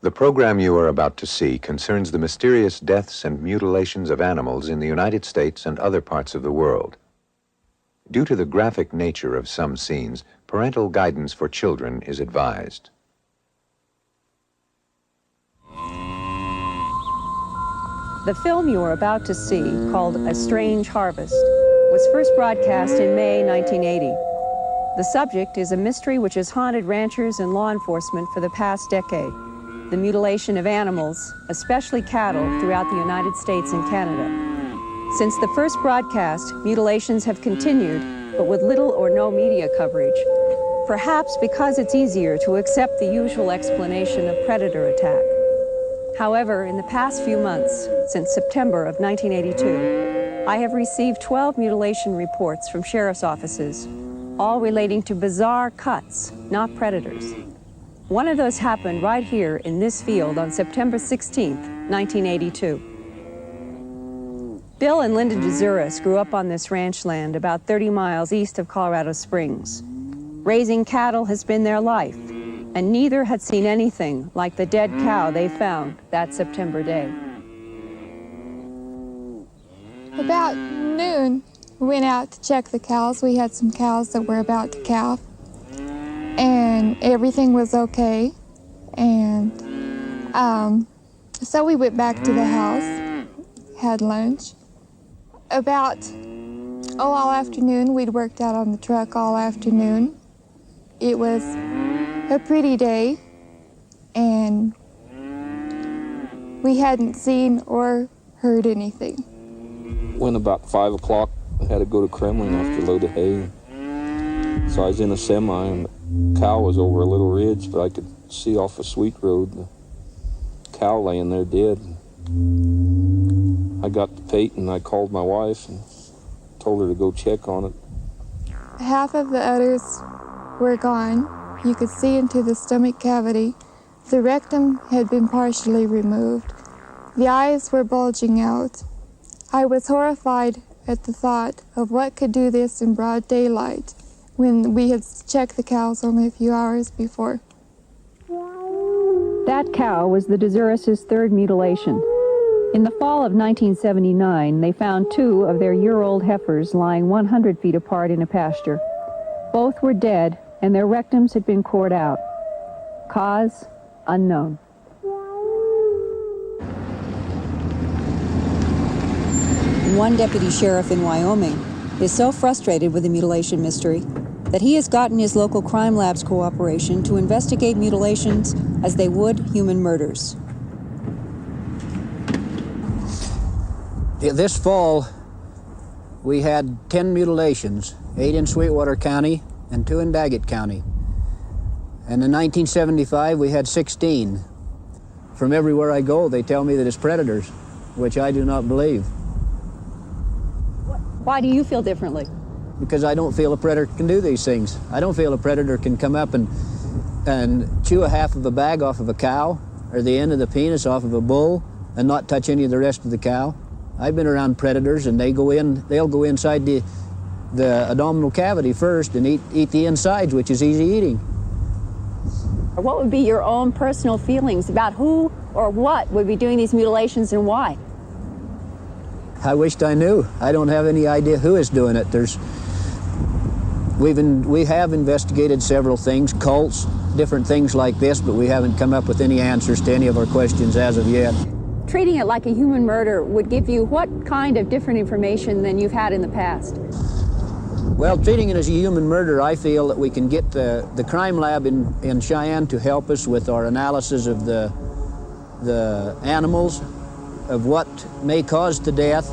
The program you are about to see concerns the mysterious deaths and mutilations of animals in the United States and other parts of the world. Due to the graphic nature of some scenes, parental guidance for children is advised. The film you are about to see, called A Strange Harvest, was first broadcast in May 1980. The subject is a mystery which has haunted ranchers and law enforcement for the past decade: the mutilation of animals, especially cattle, throughout the United States and Canada. Since the first broadcast, mutilations have continued, but with little or no media coverage, perhaps because it's easier to accept the usual explanation of predator attack. However, in the past few months, since September of 1982, I have received 12 mutilation reports from sheriff's offices, all relating to bizarre cuts, not predators. One of those happened right here in this field on September 16th, 1982. Bill and Linda DeZuris grew up on this ranch land about 30 miles east of Colorado Springs. Raising cattle has been their life, and neither had seen anything like the dead cow they found that September day. About noon, we went out to check the cows. We had some cows that were about to calve, and everything was okay. And so we went back to the house, had lunch. About, all afternoon, we'd worked out on the truck all afternoon. It was a pretty day, and we hadn't seen or heard anything. When about 5 o'clock, I had to go to Kremlin after a load of hay. So I was in a semi, and the cow was over a little ridge, but I could see off a sweet road the cow laying there dead. I got the pate and I called my wife and told her to go check on it. Half of the udders were gone. You could see into the stomach cavity. The rectum had been partially removed. The eyes were bulging out. I was horrified at the thought of what could do this in broad daylight when we had checked the cows only a few hours before. That cow was the DeZuris' third mutilation. In the fall of 1979, they found 2 of their year-old heifers lying 100 feet apart in a pasture. Both were dead, and their rectums had been cored out. Cause unknown. One deputy sheriff in Wyoming is so frustrated with the mutilation mystery that he has gotten his local crime lab's cooperation to investigate mutilations as they would human murders. This fall, we had 10 mutilations, 8 in Sweetwater County and 2 in Daggett County. And in 1975, we had 16. From everywhere I go, they tell me that it's predators, which I do not believe. Why do you feel differently? Because I don't feel a predator can do these things. I don't feel a predator can come up and chew a half of a bag off of a cow or the end of the penis off of a bull and not touch any of the rest of the cow. I've been around predators, and they'll go inside the abdominal cavity first and eat the insides, which is easy eating. What would be your own personal feelings about who or what would be doing these mutilations and why? I wished I knew. I don't have any idea who is doing it. We have investigated several things, cults, different things like this, but we haven't come up with any answers to any of our questions as of yet. Treating it like a human murder would give you what kind of different information than you've had in the past? Well, treating it as a human murder, I feel that we can get the crime lab in Cheyenne to help us with our analysis of the animals, of what may cause the death,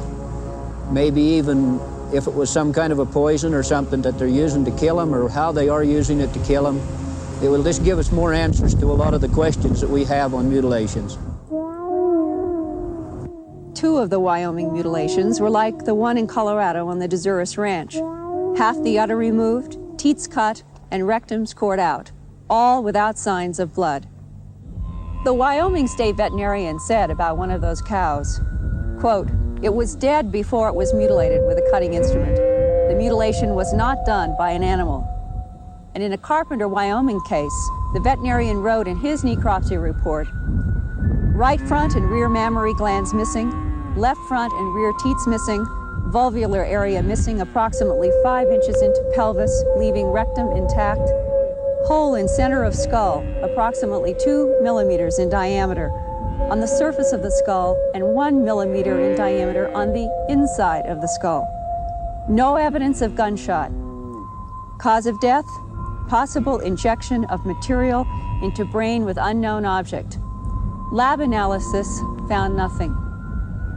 maybe even if it was some kind of a poison or something that they're using to kill them, or how they are using it to kill them. It will just give us more answers to a lot of the questions that we have on mutilations. 2 of the Wyoming mutilations were like the one in Colorado on the DeZuris Ranch. Half the udder removed, teats cut, and rectums cored out, all without signs of blood. The Wyoming state veterinarian said about one of those cows, quote, "It was dead before it was mutilated with a cutting instrument. The mutilation was not done by an animal." And in a Carpenter, Wyoming case, the veterinarian wrote in his necropsy report, right front and rear mammary glands missing, left front and rear teats missing, vulvular area missing approximately 5 inches into pelvis, leaving rectum intact, hole in center of skull, approximately 2 millimeters in diameter, on the surface of the skull, and 1 millimeter in diameter on the inside of the skull. No evidence of gunshot. Cause of death? Possible injection of material into brain with unknown object. Lab analysis found nothing.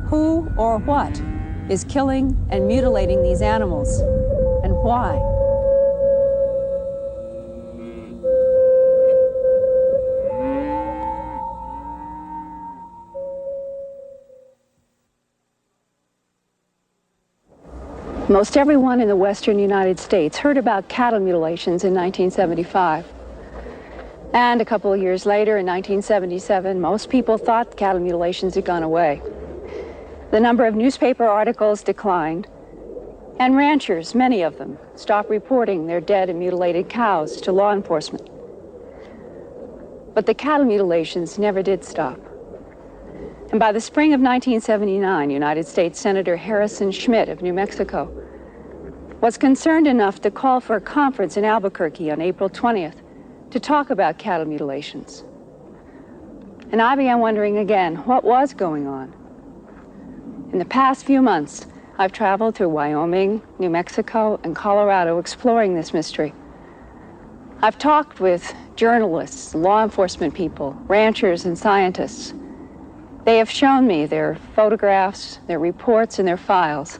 Who or what is killing and mutilating these animals, and why? Most everyone in the western United States heard about cattle mutilations in 1975. And a couple of years later, in 1977, most people thought cattle mutilations had gone away. The number of newspaper articles declined, and ranchers, many of them, stopped reporting their dead and mutilated cows to law enforcement. But the cattle mutilations never did stop. And by the spring of 1979, United States Senator Harrison Schmitt of New Mexico was concerned enough to call for a conference in Albuquerque on April 20th to talk about cattle mutilations. And I began wondering again, what was going on? In the past few months, I've traveled through Wyoming, New Mexico, and Colorado exploring this mystery. I've talked with journalists, law enforcement people, ranchers, and scientists. They have shown me their photographs, their reports, and their files.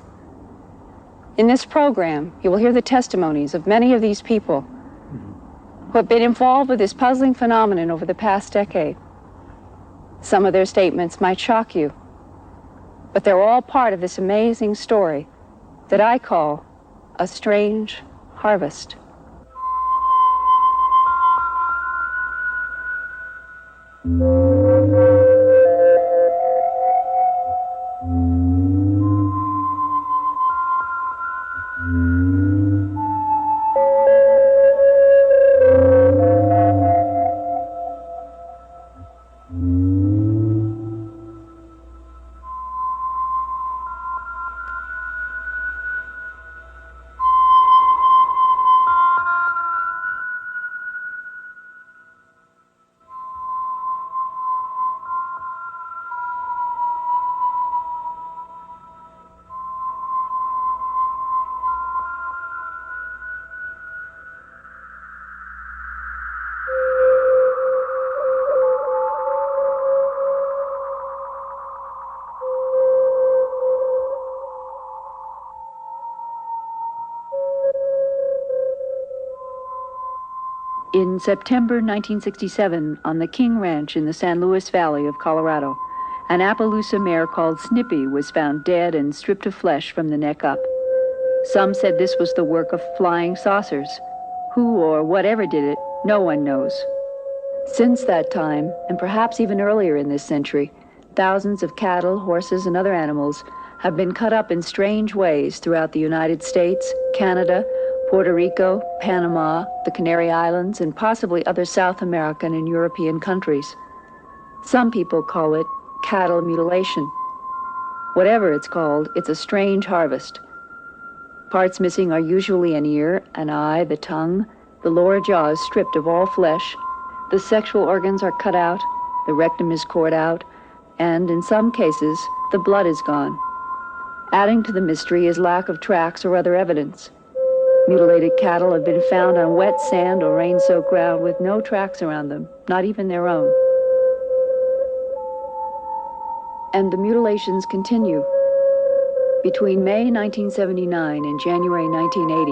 In this program, you will hear the testimonies of many of these people who have been involved with this puzzling phenomenon over the past decade. Some of their statements might shock you, but they're all part of this amazing story that I call a strange harvest. In September 1967, on the King Ranch in the San Luis Valley of Colorado, an Appaloosa mare called Snippy was found dead and stripped of flesh from the neck up. Some said this was the work of flying saucers. Who or whatever did it, no one knows. Since that time, and perhaps even earlier in this century, thousands of cattle, horses, and other animals have been cut up in strange ways throughout the United States, Canada, Puerto Rico, Panama, the Canary Islands, and possibly other South American and European countries. Some people call it cattle mutilation. Whatever it's called, it's a strange harvest. Parts missing are usually an ear, an eye, the tongue, the lower jaw is stripped of all flesh, the sexual organs are cut out, the rectum is cored out, and in some cases, the blood is gone. Adding to the mystery is lack of tracks or other evidence. Mutilated cattle have been found on wet sand or rain-soaked ground with no tracks around them, not even their own. And the mutilations continue. Between May 1979 and January 1980,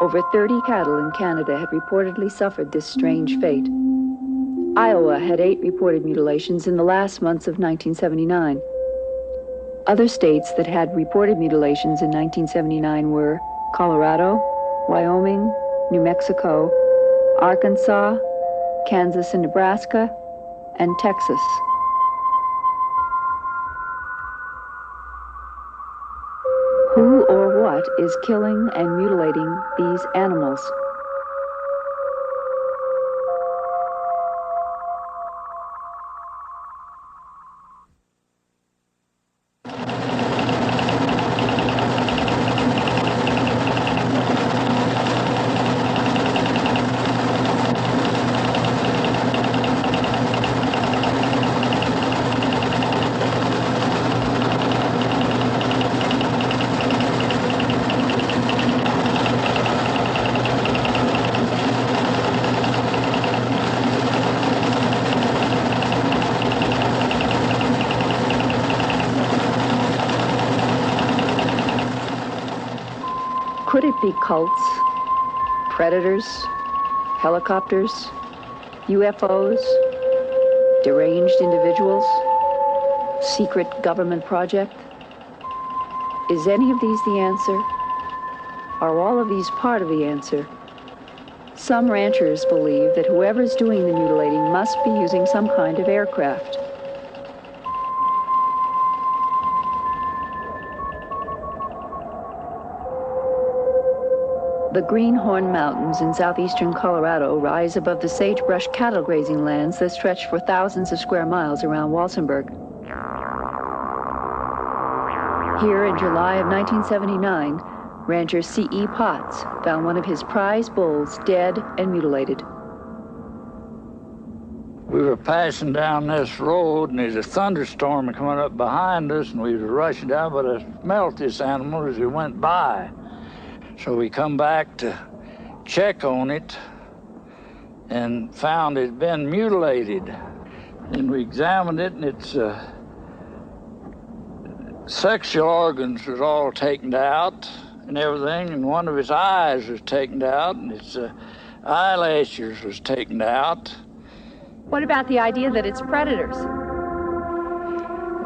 over 30 cattle in Canada had reportedly suffered this strange fate. Iowa had 8 reported mutilations in the last months of 1979. Other states that had reported mutilations in 1979 were Colorado, Wyoming, New Mexico, Arkansas, Kansas and Nebraska, and Texas. Who or what is killing and mutilating these animals? Could it be cults, predators, helicopters, UFOs, deranged individuals, secret government project? Is any of these the answer? Are all of these part of the answer? Some ranchers believe that whoever's doing the mutilating must be using some kind of aircraft. The Greenhorn Mountains in southeastern Colorado rise above the sagebrush cattle grazing lands that stretch for thousands of square miles around Walsenburg. Here in July of 1979, rancher C.E. Potts found one of his prize bulls dead and mutilated. We were passing down this road, and there's a thunderstorm coming up behind us, and we were rushing down, but I smelt this animal as we went by. So we come back to check on it and found it had been mutilated. And we examined it, and its sexual organs was all taken out and everything, and one of its eyes was taken out, and its eyelashes was taken out. What about the idea that it's predators?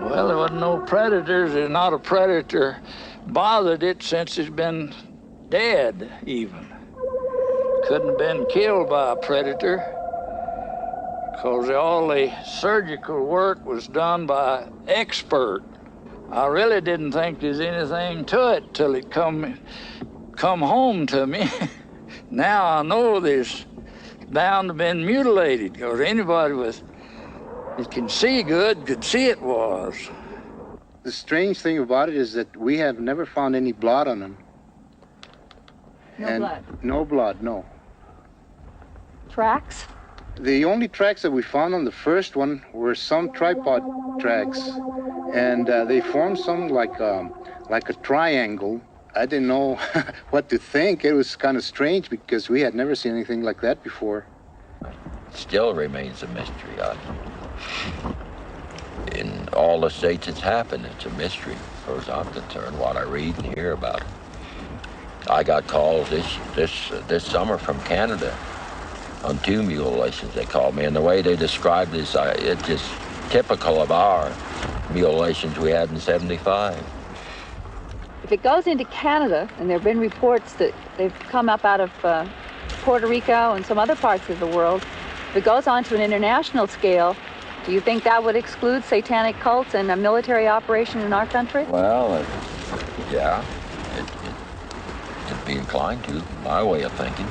Well, there wasn't no predators. There's not a predator bothered it since it's been dead, even. Couldn't have been killed by a predator, because all the surgical work was done by expert. I really didn't think there's anything to it till it come home to me. Now I know there's bound to have been mutilated, because anybody that can see good could see it was. The strange thing about it is that we have never found any blood on them. No blood? No blood, no. Tracks? The only tracks that we found on the first one were some tripod tracks, and they formed something like a triangle. I didn't know what to think. It was kind of strange because we had never seen anything like that before. Still remains a mystery. In all the states it's happened, it's a mystery, as far as I'm concerned, what I read and hear about it. I got calls this summer from Canada on 2 mutilations. They called me, and the way they described this, it's just typical of our mutilations we had in '75. If it goes into Canada, and there have been reports that they've come up out of Puerto Rico and some other parts of the world, if it goes on to an international scale, do you think that would exclude satanic cults and a military operation in our country? Well, yeah. Be inclined to, my way of thinking.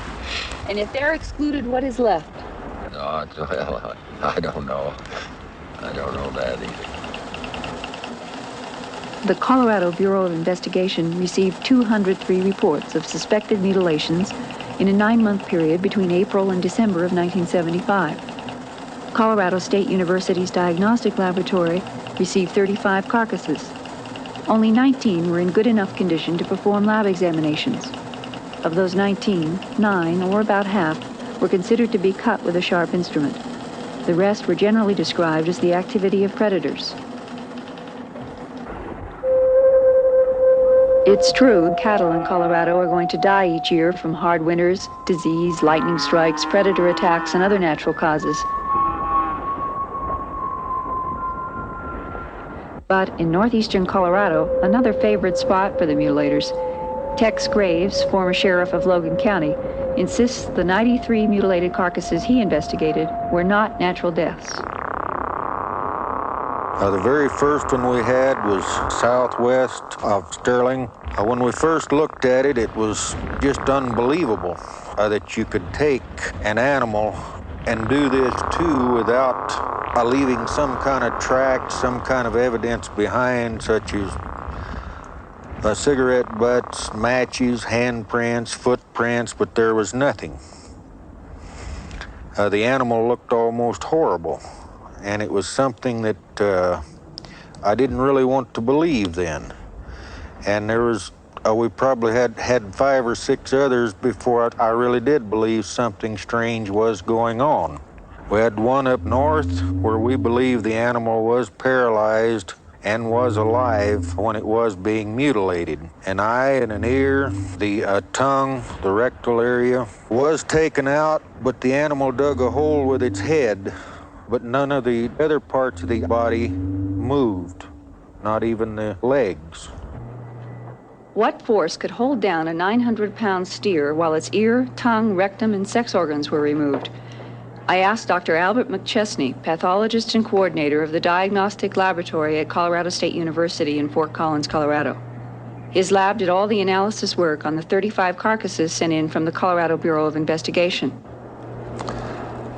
And if they're excluded, what is left? No, well, I don't know. I don't know that either. The Colorado Bureau of Investigation received 203 reports of suspected mutilations in a 9-month period between April and December of 1975. Colorado State University's diagnostic laboratory received 35 carcasses. Only 19 were in good enough condition to perform lab examinations. Of those 19, 9, or about half, were considered to be cut with a sharp instrument. The rest were generally described as the activity of predators. It's true, cattle in Colorado are going to die each year from hard winters, disease, lightning strikes, predator attacks, and other natural causes. But in northeastern Colorado, another favorite spot for the mutilators, Tex Graves, former sheriff of Logan County, insists the 93 mutilated carcasses he investigated were not natural deaths. The very first one we had was southwest of Sterling. When we first looked at it, it was just unbelievable that you could take an animal and do this too without leaving some kind of track, some kind of evidence behind, such as cigarette butts, matches, handprints, footprints, but there was nothing. The animal looked almost horrible, and it was something that I didn't really want to believe then. And there was, we probably had 5 or 6 others before I really did believe something strange was going on. We had one up north where we believed the animal was paralyzed and was alive when it was being mutilated. An eye and an ear, the tongue, the rectal area was taken out, but the animal dug a hole with its head, but none of the other parts of the body moved, not even the legs. What force could hold down a 900-pound steer while its ear, tongue, rectum, and sex organs were removed? I asked Dr. Albert McChesney, pathologist and coordinator of the Diagnostic Laboratory at Colorado State University in Fort Collins, Colorado. His lab did all the analysis work on the 35 carcasses sent in from the Colorado Bureau of Investigation.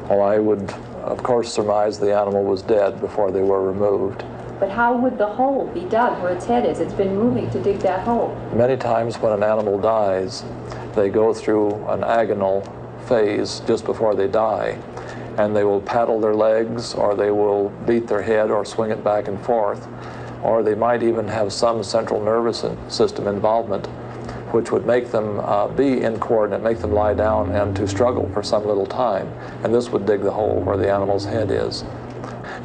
Well, I would, of course, surmise the animal was dead before they were removed. But how would the hole be dug where its head is? It's been moving to dig that hole. Many times when an animal dies, they go through an agonal phase just before they die, and they will paddle their legs, or they will beat their head or swing it back and forth, or they might even have some central nervous system involvement, which would make them be incoordinate, make them lie down and to struggle for some little time, and this would dig the hole where the animal's head is.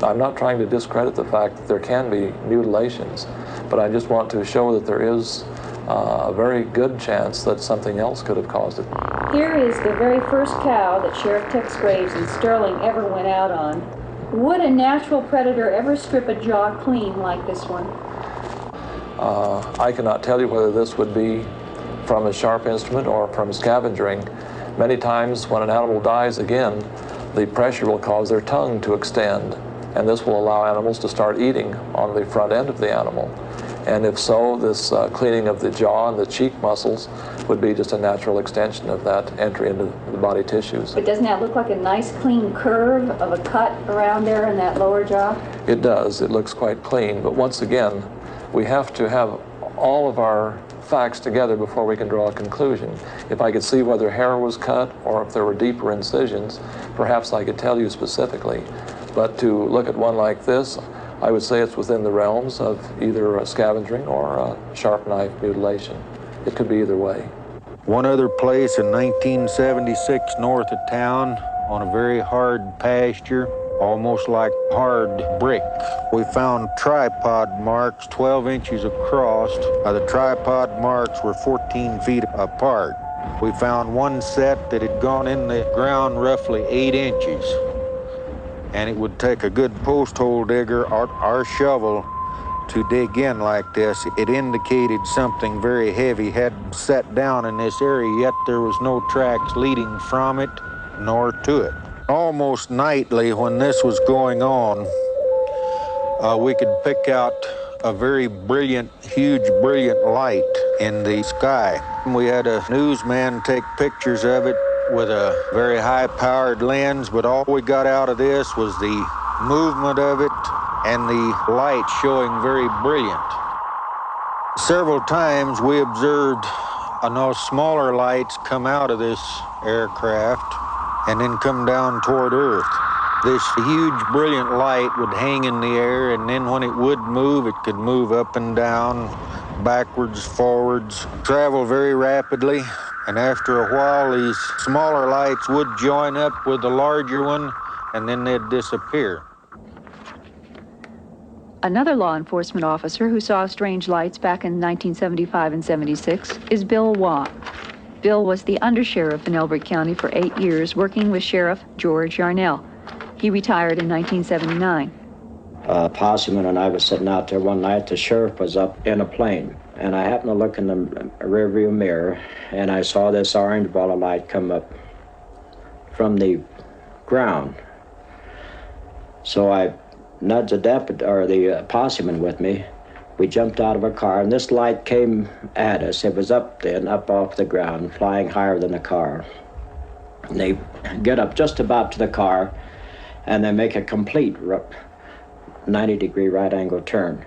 Now, I'm not trying to discredit the fact that there can be mutilations, but I just want to show that there is a very good chance that something else could have caused it. Here is the very first cow that Sheriff Tex Graves and Sterling ever went out on. Would a natural predator ever strip a jaw clean like this one? I cannot tell you whether this would be from a sharp instrument or from scavenging. Many times when an animal dies again, the pressure will cause their tongue to extend, and this will allow animals to start eating on the front end of the animal. And if so, this cleaning of the jaw and the cheek muscles would be just a natural extension of that entry into the body tissues. But doesn't that look like a nice clean curve of a cut around there in that lower jaw? It does. It looks quite clean. But once again, we have to have all of our facts together before we can draw a conclusion. If I could see whether hair was cut or if there were deeper incisions, perhaps I could tell you specifically. But to look at one like this, I would say it's within the realms of either a scavenging or a sharp knife mutilation. It could be either way. One other place in 1976 north of town on a very hard pasture, almost like hard brick. We found tripod marks 12 inches across. The tripod marks were 14 feet apart. We found one set that had gone in the ground roughly 8 inches. And it would take a good post hole digger or our shovel to dig in like this. It indicated something very heavy had set down in this area, yet there was no tracks leading from it nor to it. Almost nightly when this was going on, we could pick out a very brilliant, huge, brilliant light in the sky. We had a newsman take pictures of it with a very high-powered lens, but all we got out of this was the movement of it and the light showing very brilliant. Several times we observed smaller lights come out of this aircraft and then come down toward Earth. This huge, brilliant light would hang in the air, and then when it would move, it could move up and down, backwards, forwards, travel very rapidly. And after a while, these smaller lights would join up with the larger one, and then they'd disappear. Another law enforcement officer who saw strange lights back in 1975 and 76 is Bill Waugh. Bill was the undersheriff in Elbert County for 8 years, working with Sheriff George Yarnell. He retired in 1979. Posseman and I was sitting out there one night. The sheriff was up in a plane, and I happened to look in the rearview mirror, and I saw this orange ball of light come up from the ground. So I nudged the deputy, or the posseman with me. We jumped out of a car, and this light came at us. It was up off the ground, flying higher than the car. And they get up just about to the car, and they make a complete 90-degree right-angle turn.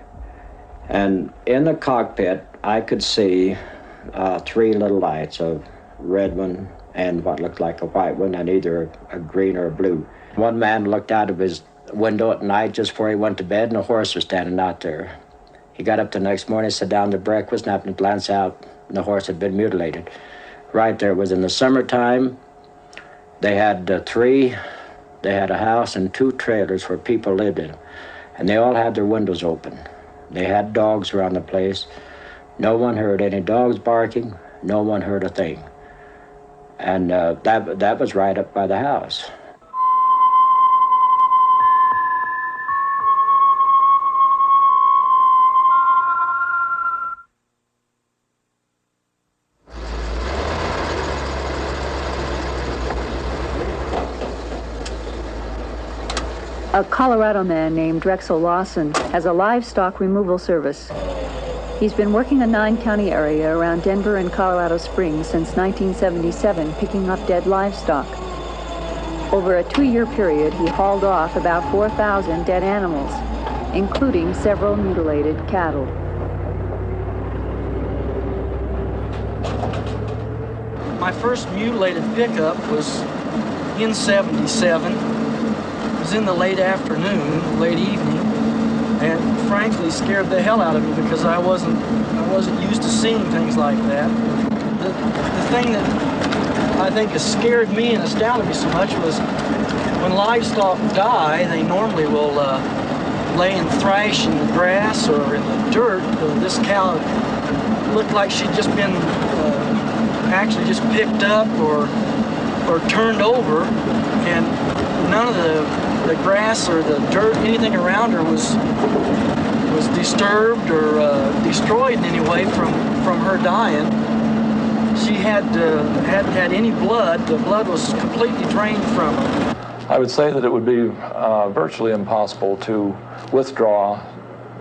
And in the cockpit, I could see 3 little lights, a red one and what looked like a white one, and either a green or a blue. One man looked out of his window at night just before he went to bed, and a horse was standing out there. He got up the next morning, sat down to breakfast, and happened to glance out, and the horse had been mutilated. Right there. It was in the summertime. They had they had a house and 2 trailers where people lived in them, and they all had their windows open. They had dogs around the place. No one heard any dogs barking. No one heard a thing. And that was right up by the house. A Colorado man named Drexel Lawson has a livestock removal service. He's been working a 9-county area around Denver and Colorado Springs since 1977, picking up dead livestock. Over a 2-year period, he hauled off about 4,000 dead animals, including several mutilated cattle. My first mutilated pickup was in '77. It was in the late afternoon, late evening, and frankly scared the hell out of me because I wasn't used to seeing things like that. The thing that I think has scared me and astounded me so much was when livestock die, they normally will lay and thrash in the grass or in the dirt. This cow looked like she'd just been actually just picked up or turned over, and none of the grass or the dirt, anything around her was disturbed or destroyed in any way from her dying. She hadn't had any blood. The blood was completely drained from her. I would say that it would be virtually impossible to withdraw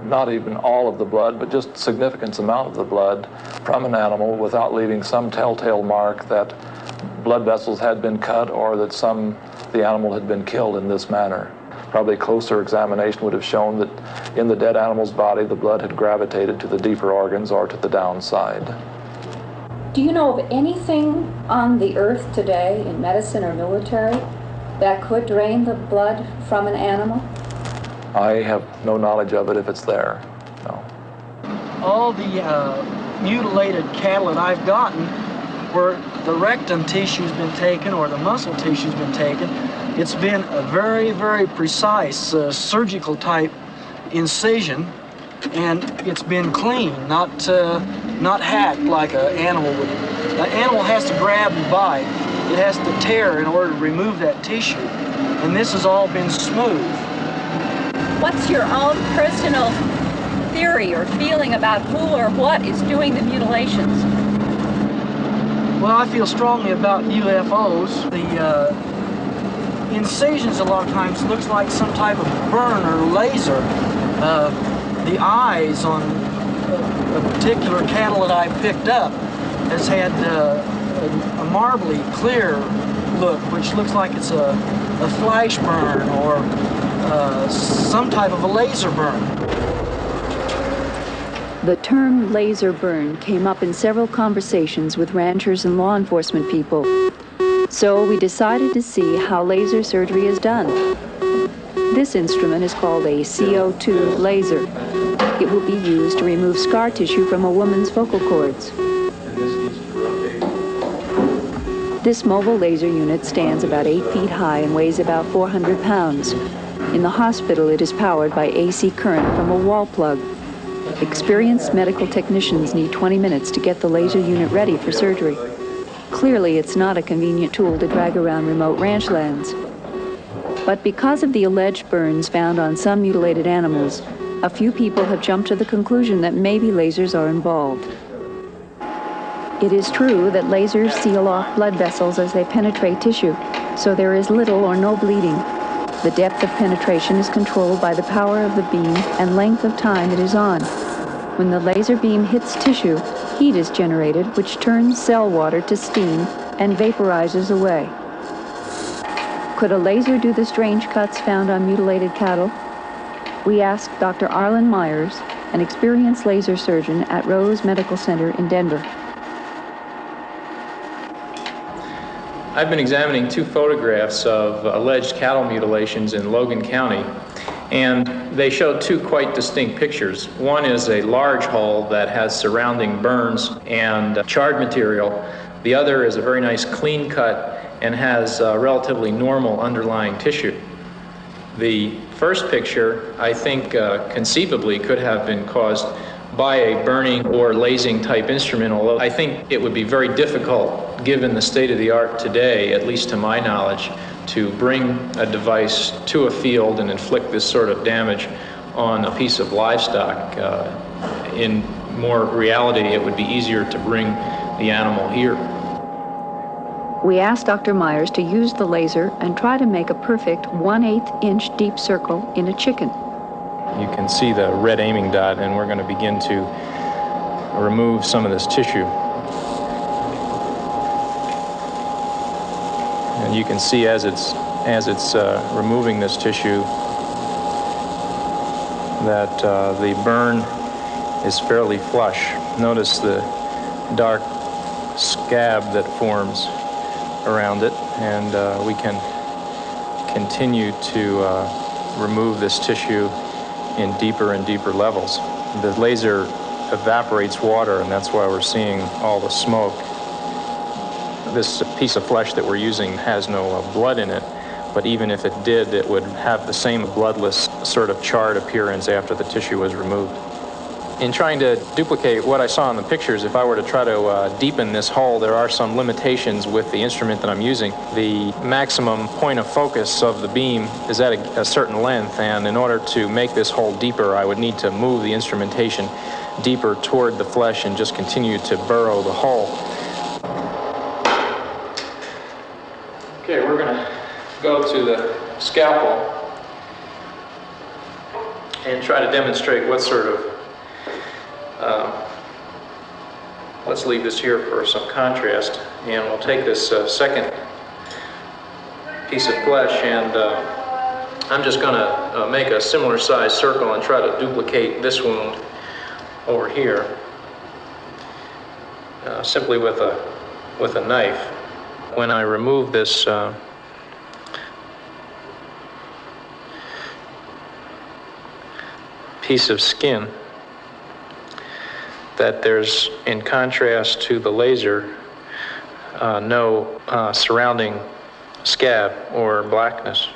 not even all of the blood, but just a significant amount of the blood from an animal without leaving some telltale mark that blood vessels had been cut or that the animal had been killed in this manner. Probably closer examination would have shown that in the dead animal's body, the blood had gravitated to the deeper organs or to the downside. Do you know of anything on the earth today in medicine or military that could drain the blood from an animal? I have no knowledge of it if it's there, no. All the mutilated cattle that I've gotten where the rectum tissue's been taken or the muscle tissue's been taken, it's been a very, very precise surgical type incision, and it's been clean, not hacked like an animal would. An animal has to grab and bite. It has to tear in order to remove that tissue, and this has all been smooth. What's your own personal theory or feeling about who or what is doing the mutilations? Well, I feel strongly about UFOs. The incisions a lot of times looks like some type of burn or laser. The eyes on a particular cattle that I picked up has had a marbly clear look, which looks like it's a flash burn or some type of a laser burn. The term laser burn came up in several conversations with ranchers and law enforcement people. So we decided to see how laser surgery is done. This instrument is called a CO2 laser. It will be used to remove scar tissue from a woman's vocal cords. This mobile laser unit stands about 8 feet high and weighs about 400 pounds. In the hospital, it is powered by AC current from a wall plug. Experienced medical technicians need 20 minutes to get the laser unit ready for surgery. Clearly, it's not a convenient tool to drag around remote ranch lands. But because of the alleged burns found on some mutilated animals, a few people have jumped to the conclusion that maybe lasers are involved. It is true that lasers seal off blood vessels as they penetrate tissue, so there is little or no bleeding. The depth of penetration is controlled by the power of the beam and length of time it is on. When the laser beam hits tissue, heat is generated, which turns cell water to steam and vaporizes away. Could a laser do the strange cuts found on mutilated cattle? We asked Dr. Arlen Myers, an experienced laser surgeon at Rose Medical Center in Denver. I've been examining 2 photographs of alleged cattle mutilations in Logan County, and they showed 2 quite distinct pictures. One is a large hole that has surrounding burns and charred material. The other is a very nice clean cut and has relatively normal underlying tissue. The first picture, I think, conceivably could have been caused by a burning or lasing type instrument, although I think it would be very difficult, given the state of the art today, at least to my knowledge, to bring a device to a field and inflict this sort of damage on a piece of livestock. In more reality, it would be easier to bring the animal here. We asked Dr. Myers to use the laser and try to make a perfect 1/8 inch deep circle in a chicken. You can see the red aiming dot, and we're going to begin to remove some of this tissue. And you can see as it's removing this tissue that the burn is fairly flush. Notice the dark scab that forms around it, and we can continue to remove this tissue in deeper and deeper levels. The laser evaporates water, and that's why we're seeing all the smoke. This piece of flesh that we're using has no blood in it, but even if it did, it would have the same bloodless sort of charred appearance after the tissue was removed. In trying to duplicate what I saw in the pictures, if I were to try to deepen this hole, there are some limitations with the instrument that I'm using. The maximum point of focus of the beam is at a certain length, and in order to make this hole deeper, I would need to move the instrumentation deeper toward the flesh and just continue to burrow the hole. Okay, we're going to go to the scalpel and try to demonstrate what sort of let's leave this here for some contrast, and we'll take this second piece of flesh, and I'm just going to make a similar size circle and try to duplicate this wound over here simply with a knife. When I remove this piece of skin, that there's, in contrast to the laser, no surrounding scab or blackness.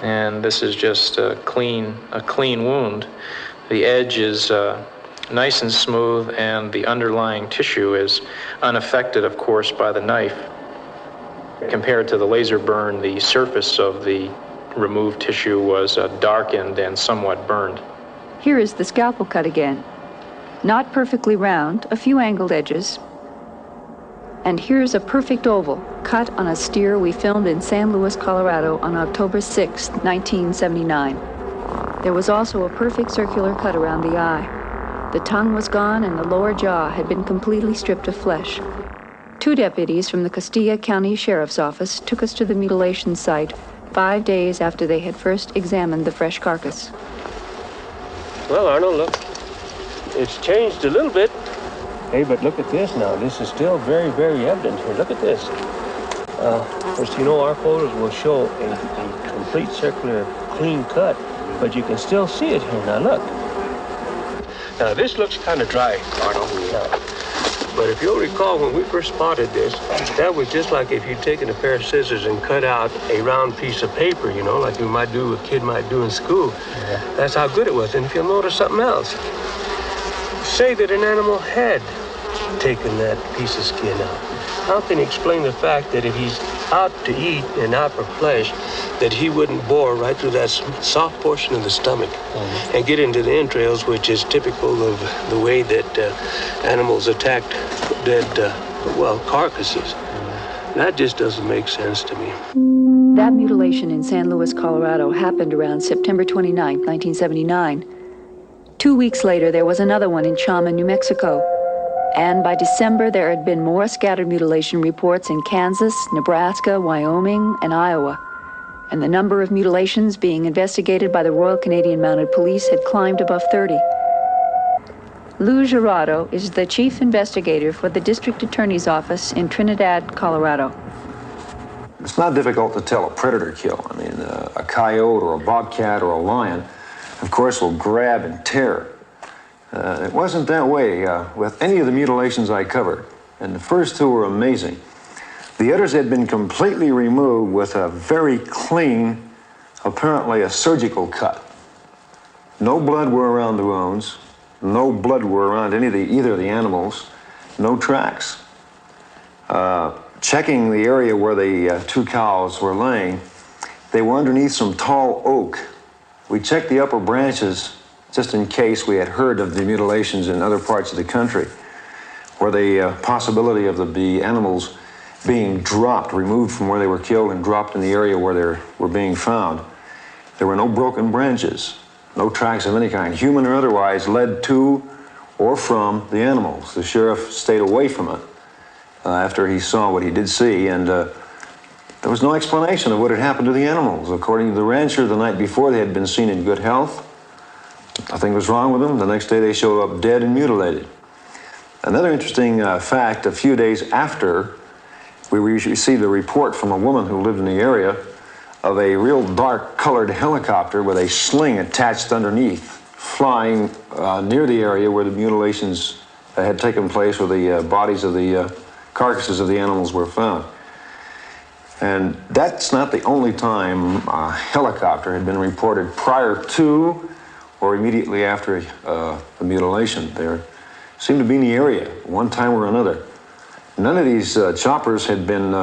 And this is just a clean wound. The edge is nice and smooth, and the underlying tissue is unaffected, of course, by the knife. Compared to the laser burn, the surface of the removed tissue was darkened and somewhat burned. Here is the scalpel cut again. Not perfectly round, a few angled edges. And here's a perfect oval, cut on a steer we filmed in San Luis, Colorado on October 6, 1979. There was also a perfect circular cut around the eye. The tongue was gone, and the lower jaw had been completely stripped of flesh. 2 deputies from the Castilla County Sheriff's Office took us to the mutilation site 5 days after they had first examined the fresh carcass. Well, Arnold, look, it's changed a little bit. Hey, but look at this now. This is still very, very evident here. Look at this. Of course, you know, our photos will show a complete circular, clean cut, but you can still see it here. Now, look. Now, this looks kind of dry, Arnold. But if you'll recall, when we first spotted this, that was just like if you'd taken a pair of scissors and cut out a round piece of paper, you know, like a kid might do in school. Yeah. That's how good it was. And if you'll notice something else, say that an animal had taken that piece of skin out. How can you explain the fact that if he's out to eat and out for flesh, that he wouldn't bore right through that soft portion of the stomach and get into the entrails, which is typical of the way that animals attacked dead, carcasses. That just doesn't make sense to me. That mutilation in San Luis, Colorado happened around September 29, 1979. 2 weeks later, there was another one in Chama, New Mexico. And by December, there had been more scattered mutilation reports in Kansas, Nebraska, Wyoming, and Iowa. And the number of mutilations being investigated by the Royal Canadian Mounted Police had climbed above 30. Lou Gerardo is the chief investigator for the District Attorney's Office in Trinidad, Colorado. It's not difficult to tell a predator kill. I mean, a coyote or a bobcat or a lion, of course, will grab and tear. It wasn't that way with any of the mutilations I covered, and the first 2 were amazing. The udders had been completely removed with a very clean, apparently a surgical cut. No blood were around the wounds. No blood were around either of the animals. No tracks. Checking the area where the two cows were laying, they were underneath some tall oak. We checked the upper branches just in case we had heard of the mutilations in other parts of the country, where the possibility of the animals being dropped, removed from where they were killed and dropped in the area where they were being found. There were no broken branches, no tracks of any kind, human or otherwise, led to or from the animals. The sheriff stayed away from it after he saw what he did see, and there was no explanation of what had happened to the animals. According to the rancher, the night before they had been seen in good health. Nothing was wrong with them. The next day they showed up dead and mutilated. Another interesting fact, a few days after we received a report from a woman who lived in the area of a real dark colored helicopter with a sling attached underneath, flying near the area where the mutilations had taken place, where the bodies of the carcasses of the animals were found. And that's not the only time a helicopter had been reported prior to or immediately after the mutilation. There seemed to be in the area, one time or another. None of these choppers had been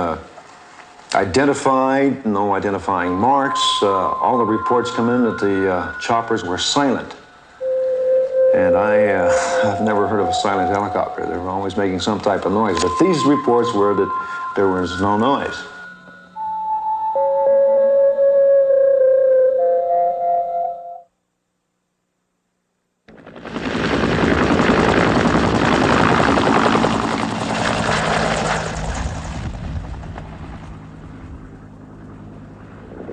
identified, no identifying marks. All the reports come in that the choppers were silent. And I've never heard of a silent helicopter. They were always making some type of noise. But these reports were that there was no noise.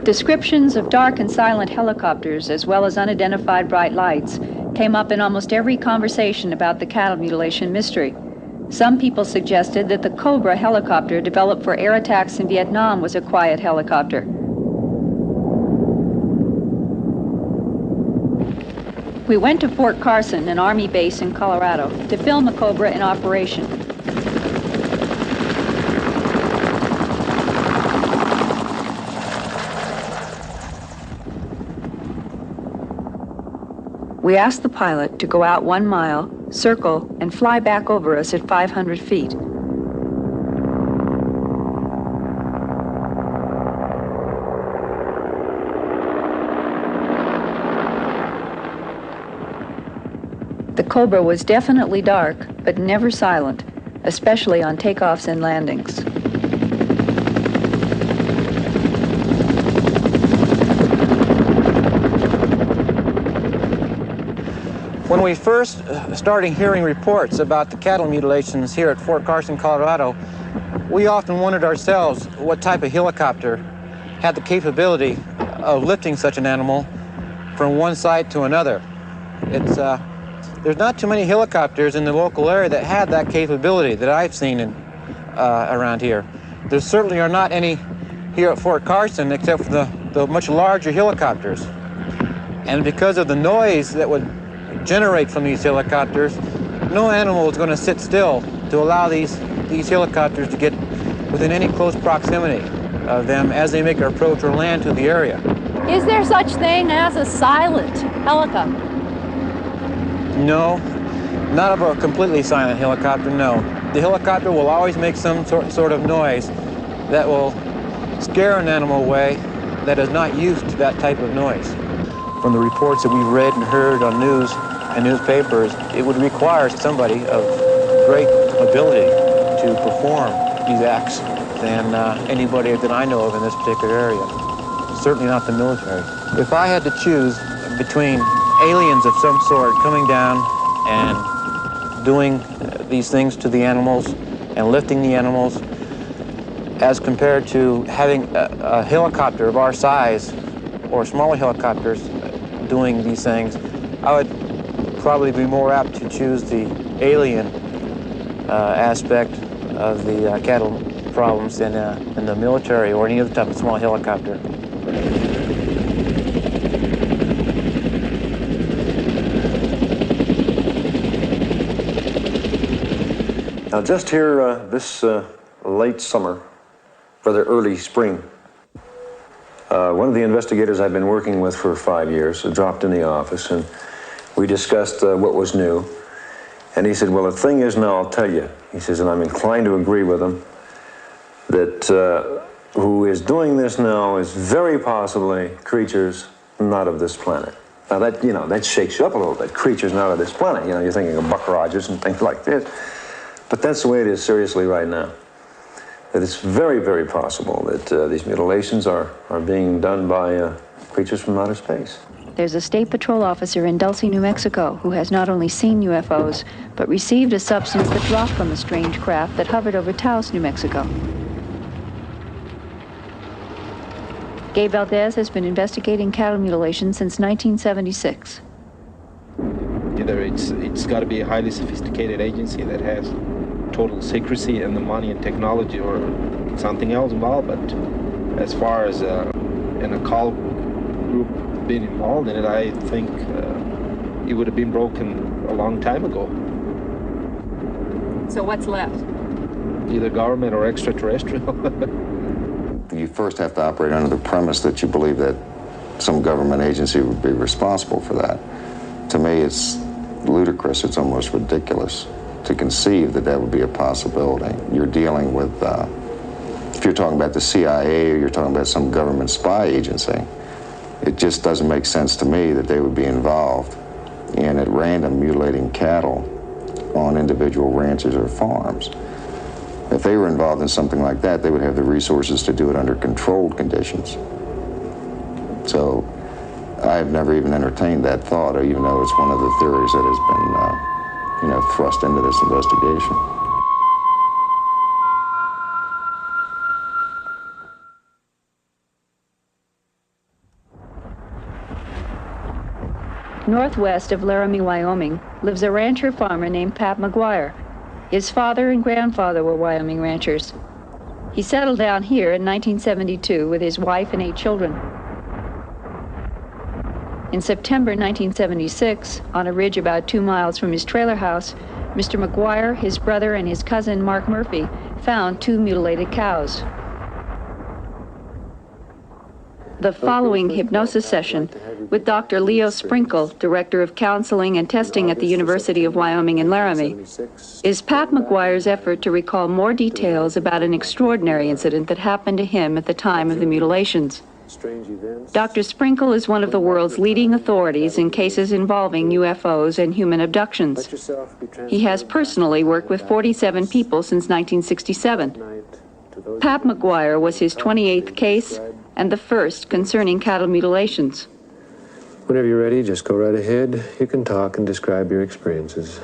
Descriptions of dark and silent helicopters, as well as unidentified bright lights, came up in almost every conversation about the cattle mutilation mystery. Some people suggested that the Cobra helicopter developed for air attacks in Vietnam was a quiet helicopter. We went to Fort Carson, an Army base in Colorado, to film a Cobra in operation. We asked the pilot to go out 1 mile, circle, and fly back over us at 500 feet. The Cobra was definitely dark, but never silent, especially on takeoffs and landings. When we first started hearing reports about the cattle mutilations here at Fort Carson, Colorado, we often wondered ourselves what type of helicopter had the capability of lifting such an animal from one site to another. There's not too many helicopters in the local area that had that capability that I've seen around here. There certainly are not any here at Fort Carson except for the much larger helicopters. And because of the noise that would generate from these helicopters, no animal is going to sit still to allow these helicopters to get within any close proximity of them as they make their approach or land to the area. Is there such thing as a silent helicopter? No, not of a completely silent helicopter, no. The helicopter will always make some sort of noise that will scare an animal away that is not used to that type of noise. From the reports that we've read and heard on news and newspapers, it would require somebody of great ability to perform these acts than anybody that I know of in this particular area. Certainly not the military. If I had to choose between aliens of some sort coming down and doing these things to the animals and lifting the animals, as compared to having a helicopter of our size or smaller helicopters doing these things, I would probably be more apt to choose the alien aspect of the cattle problems than in the military or any other type of small helicopter. Now just here this late summer, rather early spring. One of the investigators I've been working with for 5 years dropped in the office, and we discussed what was new. And he said, well, the thing is, now I'll tell you. He says, and I'm inclined to agree with him, that who is doing this now is very possibly creatures not of this planet. Now that, you know, that shakes you up a little bit. Creatures not of this planet. You know, you're thinking of Buck Rogers and things like this. But that's the way it is seriously right now. That it's very, very possible that these mutilations are being done by creatures from outer space. There's a State Patrol officer in Dulce, New Mexico, who has not only seen UFOs, but received a substance that dropped from a strange craft that hovered over Taos, New Mexico. Gabe Valdez has been investigating cattle mutilation since 1976. Either it's got to be a highly sophisticated agency that has total secrecy and the money and technology, or something else involved. But as far as an occult group being involved in it, I think it would have been broken a long time ago. So what's left? Either government or extraterrestrial. You first have to operate under the premise that you believe that some government agency would be responsible for that. To me, it's ludicrous, it's almost ridiculous to conceive that that would be a possibility. You're dealing with, if you're talking about the CIA or you're talking about some government spy agency, it just doesn't make sense to me that they would be involved in at random mutilating cattle on individual ranches or farms. If they were involved in something like that, they would have the resources to do it under controlled conditions. So I've never even entertained that thought, even though it's one of the theories that has been, thrust into this investigation. Northwest of Laramie, Wyoming, lives a rancher-farmer named Pat McGuire. His father and grandfather were Wyoming ranchers. He settled down here in 1972 with his wife and 8 children. In September 1976, on a ridge about 2 miles from his trailer house, Mr. McGuire, his brother, and his cousin Mark Murphy found 2 mutilated cows. The following hypnosis session with Dr. Leo Sprinkle, Director of Counseling and Testing at the University of Wyoming in Laramie, is Pat McGuire's effort to recall more details about an extraordinary incident that happened to him at the time of the mutilations. Dr. Sprinkle is one of the world's leading authorities in cases involving UFOs and human abductions. He has personally worked with 47 people since 1967. Pat McGuire was his 28th case and the first concerning cattle mutilations. Whenever you're ready, just go right ahead. You can talk and describe your experiences.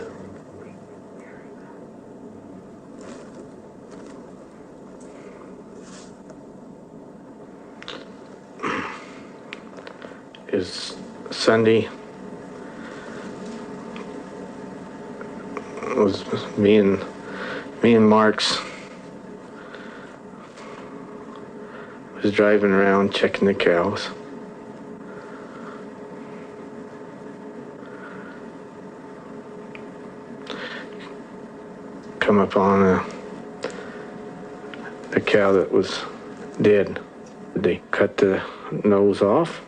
It's Sunday. It was me and Mark's was driving around checking the cows. Come up on a cow that was dead. They cut the nose off,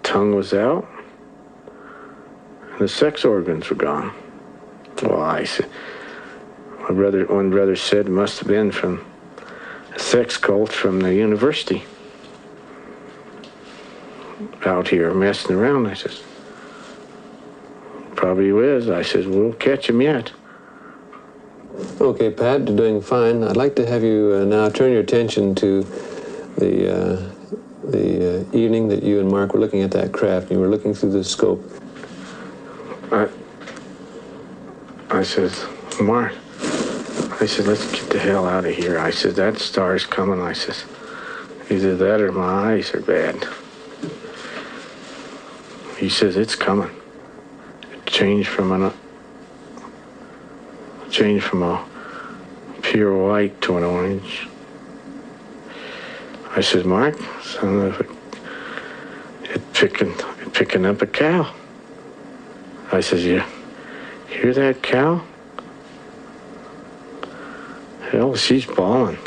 tongue was out, and the sex organs were gone. Well, I said, one brother said it must have been from a sex cult from the university out here messing around. I says, probably was. I says, we'll catch him yet. Okay, Pat, you're doing fine. I'd like to have you now turn your attention to the evening that you and Mark were looking at that craft. You were looking through the scope. I says, Mark, I said, let's get the hell out of here. I said, that star's coming. I says, either that or my eyes are bad. He says, it's coming. It changed from a pure white to an orange. I said, Mark, son of a, it picking up a cow. I says, you hear that cow? Hell, she's bawling.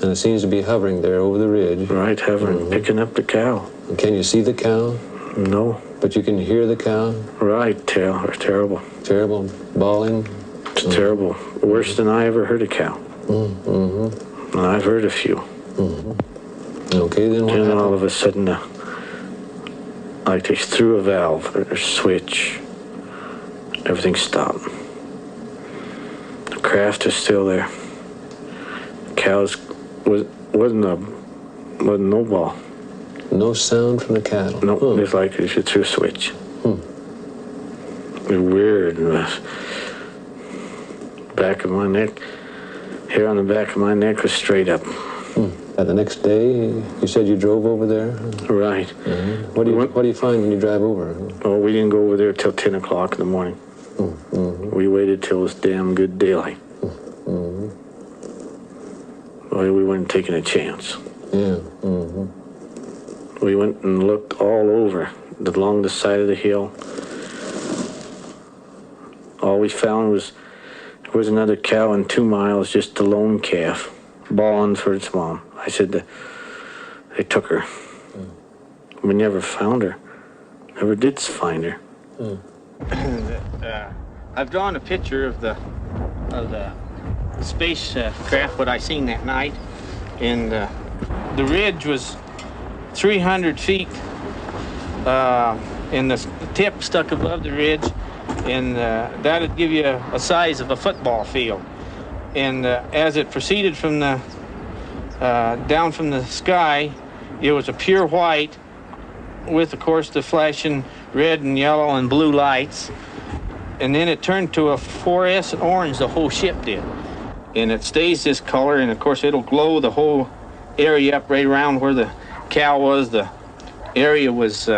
And it seems to be hovering there over the ridge. Right, hovering, picking up the cow. And can you see the cow? No. But you can hear the cow? Right, terrible. Terrible, bawling? It's terrible. Worse than I ever heard a cow. Mm-hmm. And I've heard a few. Mm-hmm. Okay, then what happened? happened? All of a sudden, like they threw a valve or a switch. Everything stopped. The craft is still there. The cows wasn't no ball. No sound from the cattle? No, it's like they threw a switch. It was weird. Back of my neck, hair on the back of my neck was straight up. The next day, you said you drove over there? Right. Mm-hmm. What do you find when you drive over? Oh, we didn't go over there till 10 o'clock in the morning. Mm-hmm. We waited till it was damn good daylight. Mm-hmm. Well, we weren't taking a chance. Yeah. Mm-hmm. We went and looked all over along the side of the hill. All we found was there was another cow in 2 miles, just a lone calf, bawling for its mom. I said they took her. We never found her. Never did find her. I've drawn a picture of the spacecraft what I seen that night, and the ridge was 300 feet, and the tip stuck above the ridge, and that'd give you a size of a football field. And as it proceeded from the down from the sky, it was a pure white with, of course, the flashing red and yellow and blue lights. And then it turned to a fluorescent orange, the whole ship did. And it stays this color, and of course it'll glow the whole area up right around where the cow was. The area was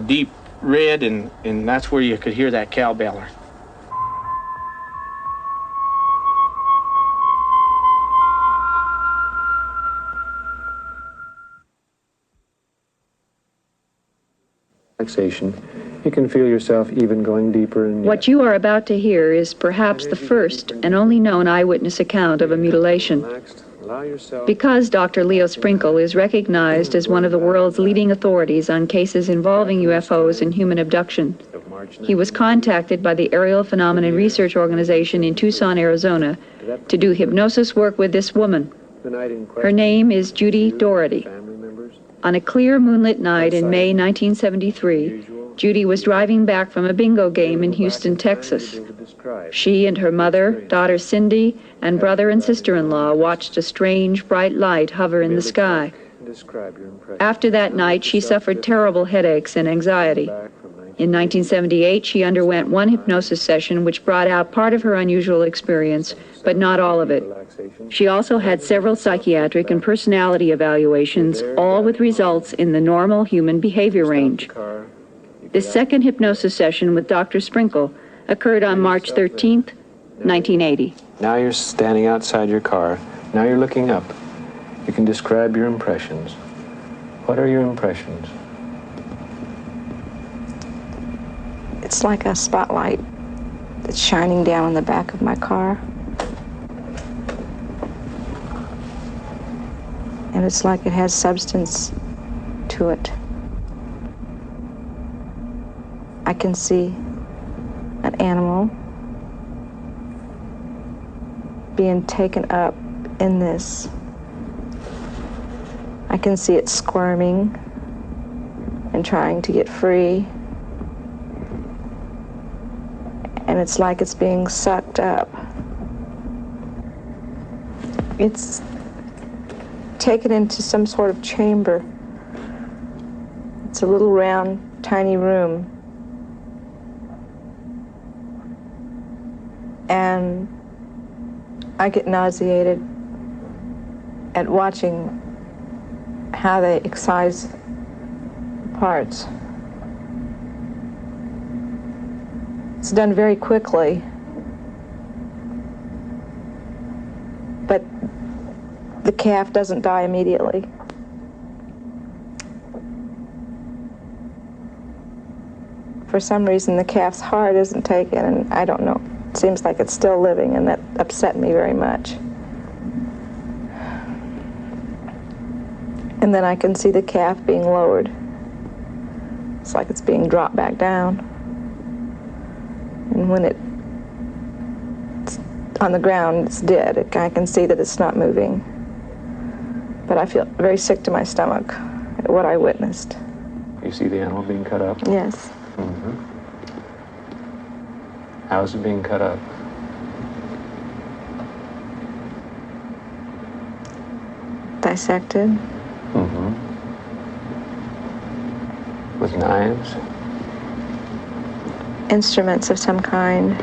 deep red, and that's where you could hear that cow beller. Relaxation, you can feel yourself even going deeper in. What you are about to hear is perhaps the first and only known eyewitness account of a mutilation. Because Dr. Leo Sprinkle is recognized as one of the world's leading authorities on cases involving UFOs and human abduction, he was contacted by the Aerial Phenomena Research Organization in Tucson, Arizona, to do hypnosis work with this woman. Her name is Judy Doherty. On a clear moonlit night in May 1973, Judy was driving back from a bingo game in Houston, Texas. She and her mother, daughter Cindy, and brother and sister-in-law watched a strange, bright light hover in the sky. After that night, she suffered terrible headaches and anxiety. In 1978, she underwent one hypnosis session which brought out part of her unusual experience, but not all of it. She also had several psychiatric and personality evaluations, all with results in the normal human behavior range. This second hypnosis session with Dr. Sprinkle occurred on March 13th, 1980. Now you're standing outside your car. Now you're looking up. You can describe your impressions. What are your impressions? It's like a spotlight that's shining down on the back of my car. And it's like it has substance to it. I can see an animal being taken up in this. I can see it squirming and trying to get free. And it's like it's being sucked up. It's taken into some sort of chamber. It's a little round, tiny room. And I get nauseated at watching how they excise parts. It's done very quickly, but the calf doesn't die immediately. For some reason, the calf's heart isn't taken, and I don't know. It seems like it's still living, and that upset me very much. And then I can see the calf being lowered. It's like it's being dropped back down. And when it's on the ground, it's dead. I can see that it's not moving. But I feel very sick to my stomach at what I witnessed. You see the animal being cut up? Yes. Mm-hmm. How is it being cut up? Dissected. Mm-hmm. With knives? Instruments of some kind.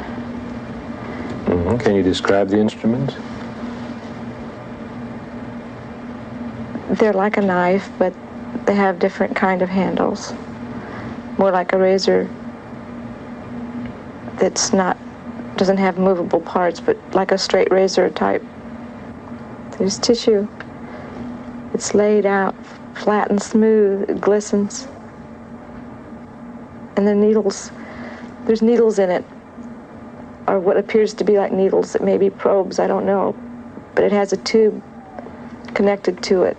Mm-hmm. Can you describe the instruments? They're like a knife, but they have different kind of handles. More like a razor that's doesn't have movable parts, but like a straight razor type. There's tissue. It's laid out, flat and smooth, it glistens. And the needles, there's needles in it, or what appears to be like needles. It may be probes, I don't know. But it has a tube connected to it.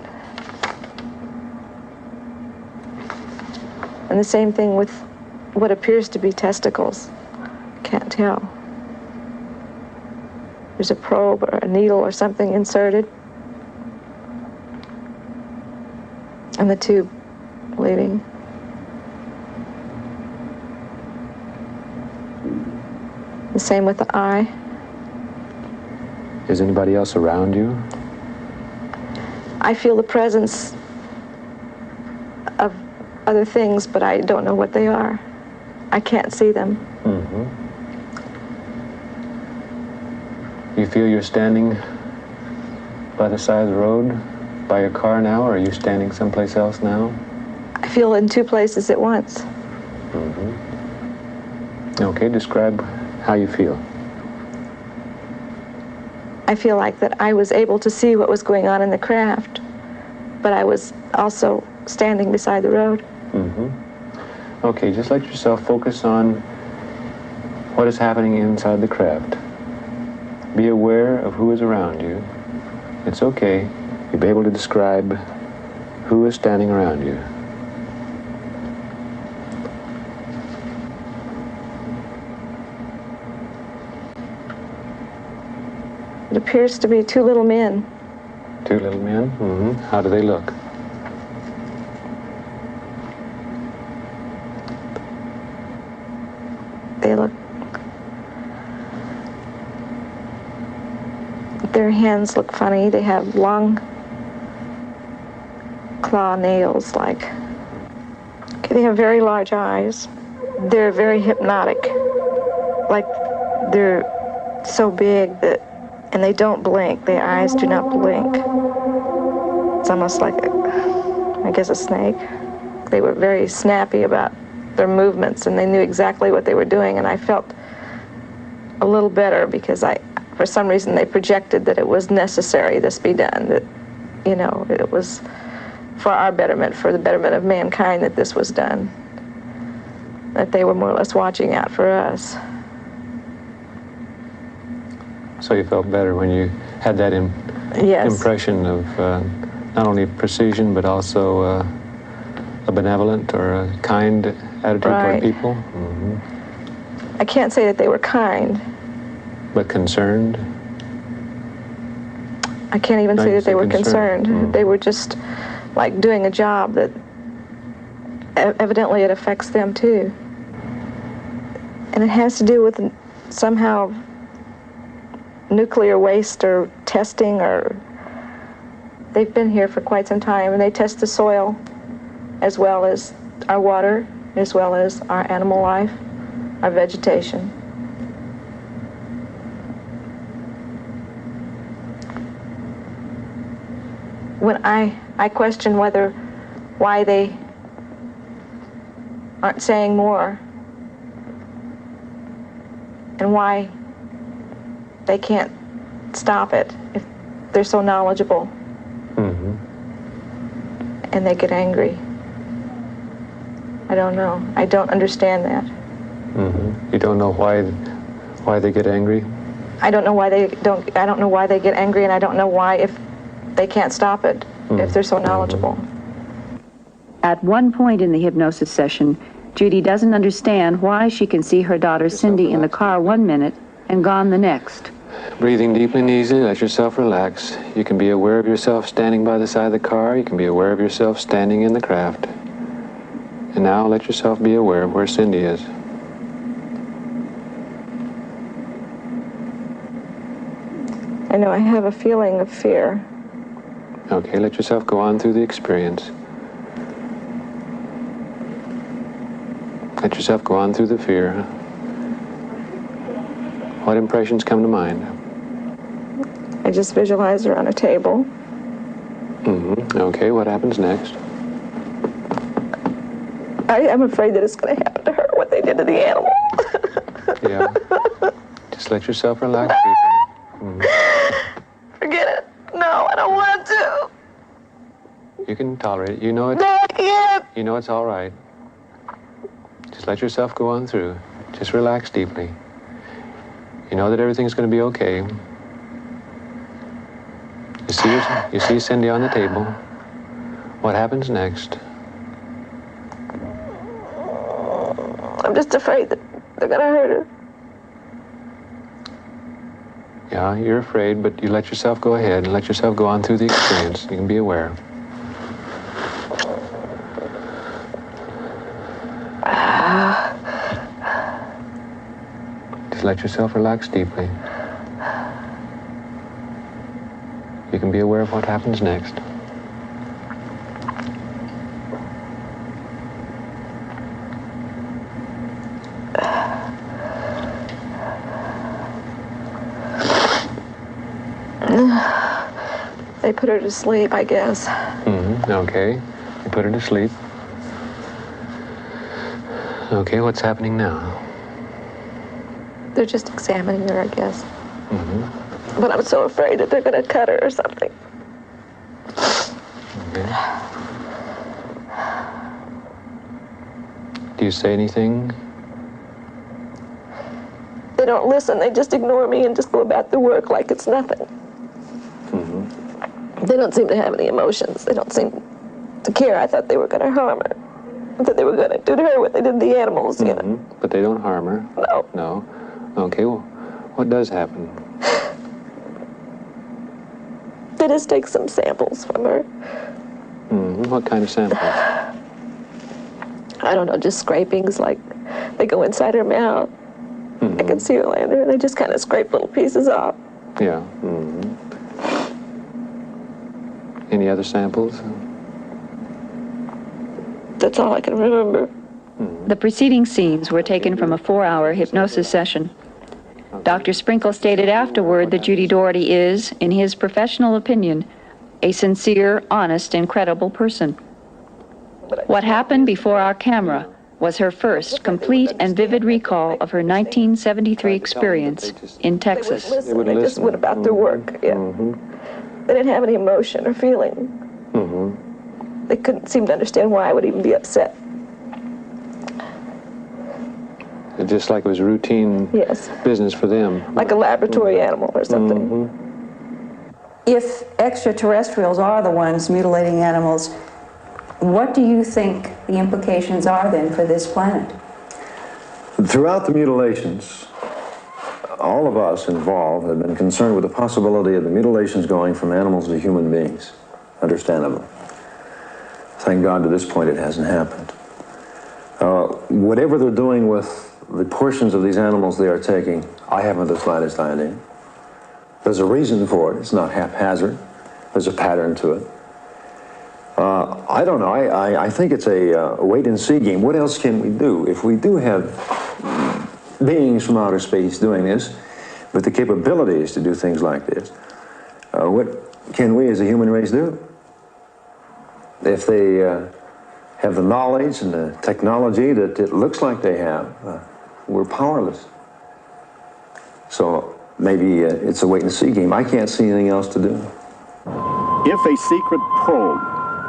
And the same thing with what appears to be testicles. Can't tell. There's a probe or a needle or something inserted. And the tube leaving. The same with the eye. Is anybody else around you? I feel the presence of other things, but I don't know what they are. I can't see them. Mm-hmm. You feel you're standing by the side of the road, by your car now, or are you standing someplace else now? I feel in two places at once. Mm-hmm. Okay, describe how you feel. I feel like that I was able to see what was going on in the craft, but I was also standing beside the road. Mm-hmm. Okay, just let yourself focus on what is happening inside the craft. Be aware of who is around you. It's okay. You'll be able to describe who is standing around you. It appears to be two little men. Two little men? Mm-hmm. How do they look? They look... Their hands look funny. They have long claw nails, like... Okay, they have very large eyes. They're very hypnotic. Like, they're so big that... And they don't blink. Their eyes do not blink. It's almost like, I guess, a snake. They were very snappy about their movements, and they knew exactly what they were doing, and I felt a little better because for some reason, they projected that it was necessary this be done, that, it was for our betterment, for the betterment of mankind that this was done, that they were more or less watching out for us. So you felt better when you had that Yes. impression of not only precision, but also a benevolent or a kind attitude Right. toward people? Mm-hmm. I can't say that they were kind. But concerned? I can't even No, say you that they said were concerned. concerned. They were just like doing a job that evidently it affects them too. And it has to do with somehow nuclear waste or testing, or they've been here for quite some time, and they test the soil as well as our water, as well as our animal life, our vegetation. When I question why they aren't saying more, and why they can't stop it if they're so knowledgeable. Mm-hmm. And they get angry. I don't know. I don't understand that. Mm-hmm. You don't know why they get angry? I don't know why they get angry, and I don't know why if they can't stop it. if they're so knowledgeable. At one point in the hypnosis session, Judy doesn't understand why she can see her daughter Cindy in the car 1 minute and gone the next. Breathing deeply and easily, let yourself relax. You can be aware of yourself standing by the side of the car. You can be aware of yourself standing in the craft. And now let yourself be aware of where Cindy is. I know I have a feeling of fear. Okay, let yourself go on through the experience. Let yourself go on through the fear. What impressions come to mind? I just visualize her on a table. Okay, what happens next? I'm afraid that it's going to happen to her, what they did to the animal. Yeah. Just let yourself relax. Forget it. No, I don't want to. You can tolerate it. You know it. No, I can't. You know it's all right. Just let yourself go on through. Just relax deeply. You know that everything's going to be okay. You see Cindy on the table. What happens next? I'm just afraid that they're going to hurt her. Yeah, you're afraid, but you let yourself go ahead and let yourself go on through the experience. You can be aware. Just let yourself relax deeply. You can be aware of what happens next. They put her to sleep, I guess. Okay. You put her to sleep. Okay, what's happening now? They're just examining her, I guess. But I'm so afraid that they're going to cut her or something. Okay. Do you say anything? They don't listen. They just ignore me and just go about their work like it's nothing. They don't seem to have any emotions. They don't seem to care. I thought they were going to harm her. I thought they were going to do to her what they did to the animals, you know. But they don't harm her? No. No. Okay, well, what does happen? They just take some samples from her. What kind of samples? I don't know, just scrapings, like they go inside her mouth. I can see her laying there, and they just kind of scrape little pieces off. Yeah. Any other samples? That's all I can remember. The preceding scenes were taken from a 4-hour hypnosis session. Dr. Sprinkle stated afterward that Judy Doherty is, in his professional opinion, a sincere, honest, and credible person. What happened before our camera was her first complete and vivid recall of her 1973 experience in Texas. They just went about their work, yeah. They didn't have any emotion or feeling. They couldn't seem to understand why I would even be upset. Just like it was routine business for them. Like a laboratory animal or something. If extraterrestrials are the ones mutilating animals, what do you think the implications are then for this planet? Throughout the mutilations, all of us involved have been concerned with the possibility of the mutilations going from animals to human beings, understandably. Thank God to this point it hasn't happened. Whatever they're doing with the portions of these animals they are taking, I haven't the slightest idea. There's a reason for it. It's not haphazard. There's a pattern to it. I don't know. I think it's a wait-and-see game. What else can we do? If we do have beings from outer space doing this, with the capabilities to do things like this, what can we as a human race do? If they have the knowledge and the technology that it looks like they have, we're powerless. So maybe it's a wait-and-see game. I can't see anything else to do. If a secret probe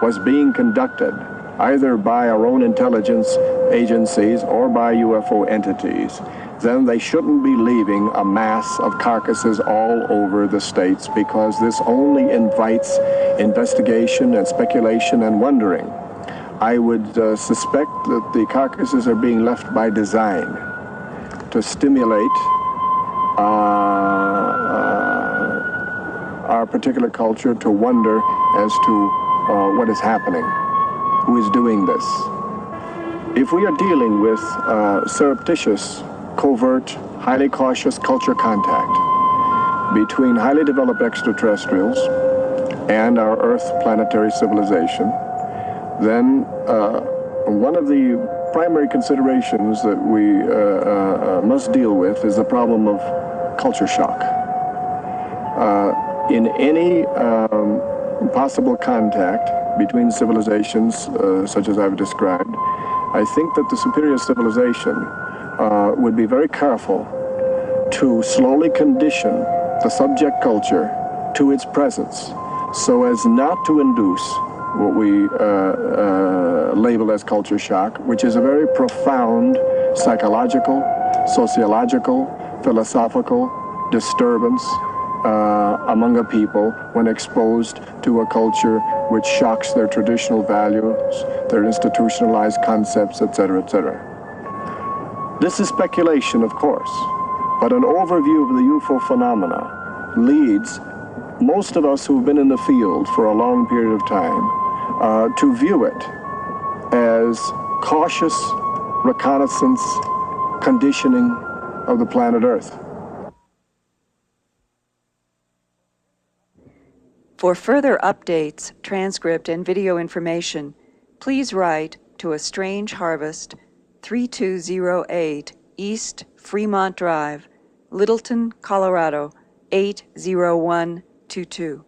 was being conducted, either by our own intelligence agencies or by UFO entities, then they shouldn't be leaving a mass of carcasses all over the states, because this only invites investigation and speculation and wondering. I would suspect that the carcasses are being left by design to stimulate our particular culture to wonder as to what is happening, who is doing this. If we are dealing with surreptitious, covert, highly cautious culture contact between highly developed extraterrestrials and our Earth planetary civilization, then one of the primary considerations that we must deal with is the problem of culture shock. In any possible contact between civilizations such as I've described, I think that the superior civilization would be very careful to slowly condition the subject culture to its presence so as not to induce what we label as culture shock, which is a very profound psychological, sociological, philosophical disturbance among a people when exposed to a culture which shocks their traditional values, their institutionalized concepts, etc., etc. This is speculation, of course, but an overview of the UFO phenomena leads most of us who've been in the field for a long period of time to view it as cautious reconnaissance conditioning of the planet Earth. For further updates, transcript, and video information, please write to A Strange Harvest, 3208 East Fremont Drive, Littleton, Colorado, 80122.